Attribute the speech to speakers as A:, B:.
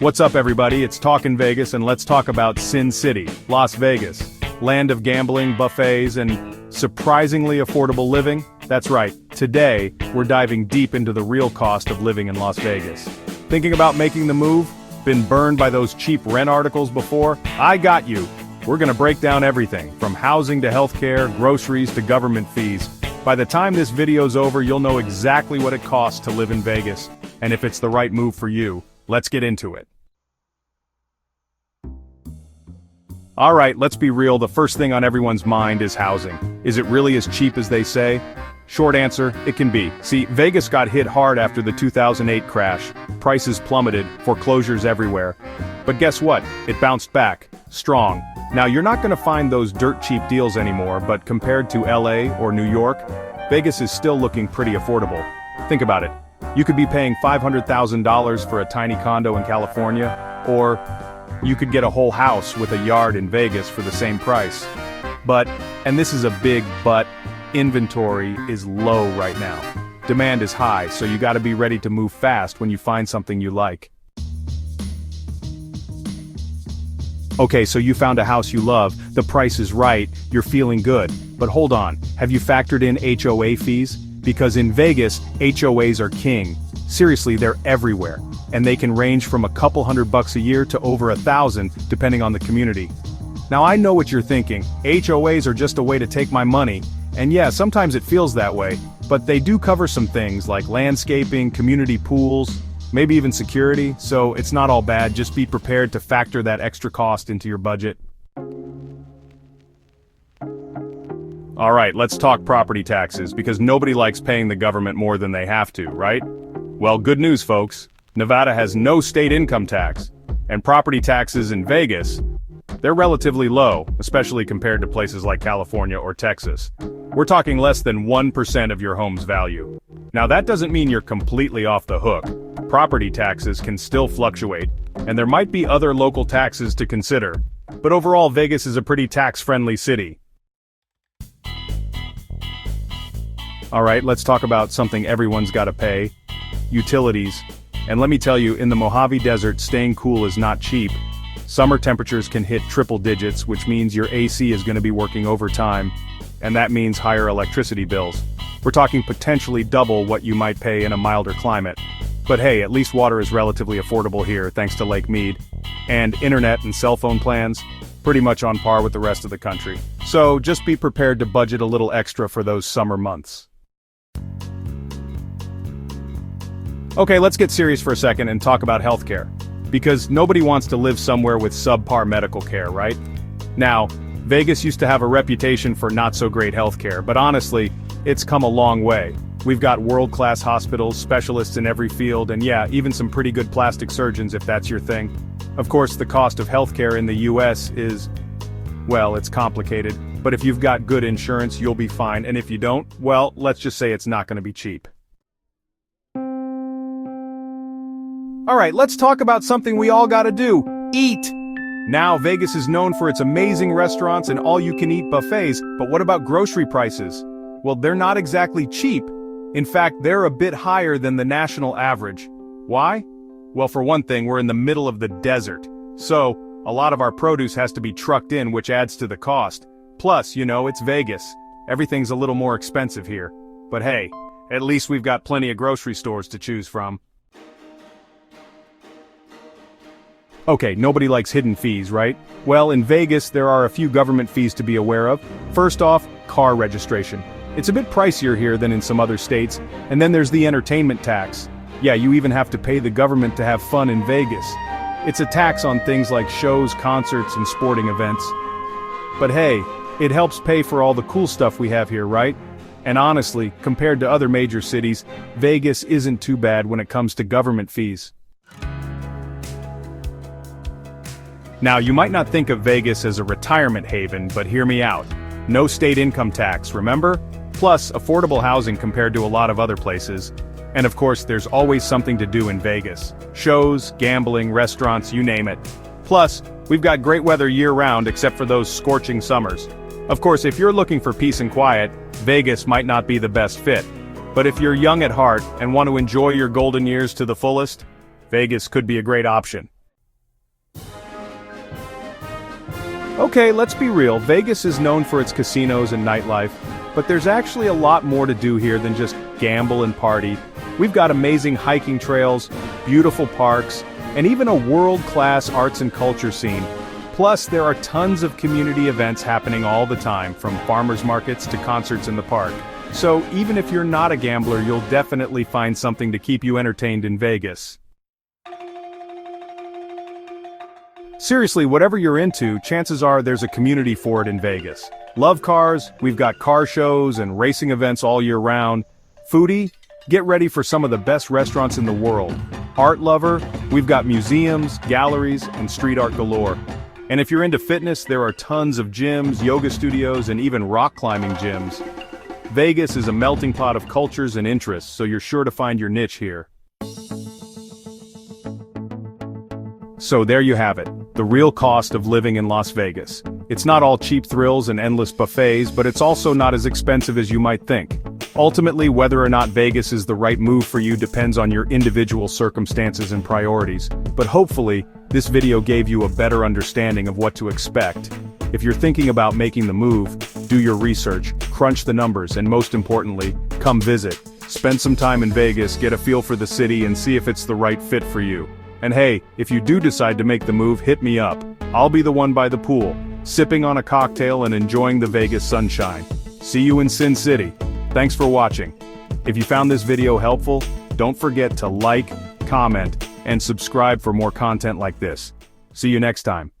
A: What's up everybody, it's Talkin' Vegas and let's talk about Sin City, Las Vegas. Land of gambling, buffets, and surprisingly affordable living? That's right, today, we're diving deep into the real cost of living in Las Vegas. Thinking about making the move? Been burned by those cheap rent articles before? I got you! We're gonna break down everything, from housing to healthcare, groceries to government fees. By the time this video's over, you'll know exactly what it costs to live in Vegas, and if it's the right move for you. Let's get into it. Alright, let's be real, the first thing on everyone's mind is housing. Is it really as cheap as they say? Short answer, it can be. See, Vegas got hit hard after the 2008 crash. Prices plummeted, foreclosures everywhere. But guess what? It bounced back. Strong. Now you're not gonna find those dirt cheap deals anymore, but compared to LA or New York, Vegas is still looking pretty affordable. Think about it. You could be paying $500,000 for a tiny condo in California, or you could get a whole house with a yard in Vegas for the same price. But, and this is a big but, inventory is low right now. Demand is high, so you gotta be ready to move fast when you find something you like. Okay, so you found a house you love, the price is right, you're feeling good. But hold on, have you factored in HOA fees? Because in Vegas, HOAs are king. Seriously, they're everywhere. And they can range from a couple $100 a year to over $1,000, depending on the community. Now I know what you're thinking, HOAs are just a way to take my money, and yeah, sometimes it feels that way, but they do cover some things like landscaping, community pools, maybe even security, so it's not all bad, just be prepared to factor that extra cost into your budget. Alright, let's talk property taxes, because nobody likes paying the government more than they have to, right? Well, good news folks, Nevada has no state income tax, and property taxes in Vegas, they're relatively low, especially compared to places like California or Texas. We're talking less than 1% of your home's value. Now that doesn't mean you're completely off the hook. Property taxes can still fluctuate, and there might be other local taxes to consider, but overall Vegas is a pretty tax-friendly city. Alright, let's talk about something everyone's gotta pay. Utilities. And let me tell you, in the Mojave Desert, staying cool is not cheap. Summer temperatures can hit triple digits, which means your AC is gonna be working overtime, and that means higher electricity bills. We're talking potentially double what you might pay in a milder climate. But hey, at least water is relatively affordable here, thanks to Lake Mead. And internet and cell phone plans, pretty much on par with the rest of the country. So just be prepared to budget a little extra for those summer months. Okay, let's get serious for a second and talk about healthcare. Because nobody wants to live somewhere with subpar medical care, right? Now, Vegas used to have a reputation for not so great healthcare, but honestly, it's come a long way. We've got world-class hospitals, specialists in every field, and yeah, even some pretty good plastic surgeons if that's your thing. Of course, the cost of healthcare in the US is, well, it's complicated, but if you've got good insurance, you'll be fine, and if you don't, well, let's just say it's not gonna be cheap. Alright, let's talk about something we all gotta do. Eat! Now, Vegas is known for its amazing restaurants and all-you-can-eat buffets, but what about grocery prices? Well, they're not exactly cheap. In fact, they're a bit higher than the national average. Why? Well, for one thing, we're in the middle of the desert. So, a lot of our produce has to be trucked in, which adds to the cost. Plus, you know, it's Vegas. Everything's a little more expensive here. But hey, at least we've got plenty of grocery stores to choose from. Okay, nobody likes hidden fees, right? Well, in Vegas, there are a few government fees to be aware of. First off, car registration. It's a bit pricier here than in some other states, and then there's the entertainment tax. Yeah, you even have to pay the government to have fun in Vegas. It's a tax on things like shows, concerts, and sporting events. But hey, it helps pay for all the cool stuff we have here, right? And honestly, compared to other major cities, Vegas isn't too bad when it comes to government fees. Now, you might not think of Vegas as a retirement haven, but hear me out. No state income tax, remember? Plus, affordable housing compared to a lot of other places. And of course, there's always something to do in Vegas. Shows, gambling, restaurants, you name it. Plus, we've got great weather year-round except for those scorching summers. Of course, if you're looking for peace and quiet, Vegas might not be the best fit. But if you're young at heart and want to enjoy your golden years to the fullest, Vegas could be a great option. Okay, let's be real, Vegas is known for its casinos and nightlife, but there's actually a lot more to do here than just gamble and party. We've got amazing hiking trails, beautiful parks, and even a world-class arts and culture scene. Plus, there are tons of community events happening all the time, from farmers markets to concerts in the park. So, even if you're not a gambler, you'll definitely find something to keep you entertained in Vegas. Seriously, whatever you're into, chances are there's a community for it in Vegas. Love cars? We've got car shows and racing events all year round. Foodie? Get ready for some of the best restaurants in the world. Art lover? We've got museums, galleries, and street art galore. And if you're into fitness, there are tons of gyms, yoga studios, and even rock climbing gyms. Vegas is a melting pot of cultures and interests, so you're sure to find your niche here. So there you have it, the real cost of living in Las Vegas. It's not all cheap thrills and endless buffets, but it's also not as expensive as you might think. Ultimately, whether or not Vegas is the right move for you depends on your individual circumstances and priorities, but hopefully, this video gave you a better understanding of what to expect. If you're thinking about making the move, do your research, crunch the numbers, and most importantly, come visit. Spend some time in Vegas, get a feel for the city, and see if it's the right fit for you. And hey, if you do decide to make the move, hit me up. I'll be the one by the pool, sipping on a cocktail and enjoying the Vegas sunshine. See you in Sin City. Thanks for watching. If you found this video helpful, don't forget to like, comment, and subscribe for more content like this. See you next time.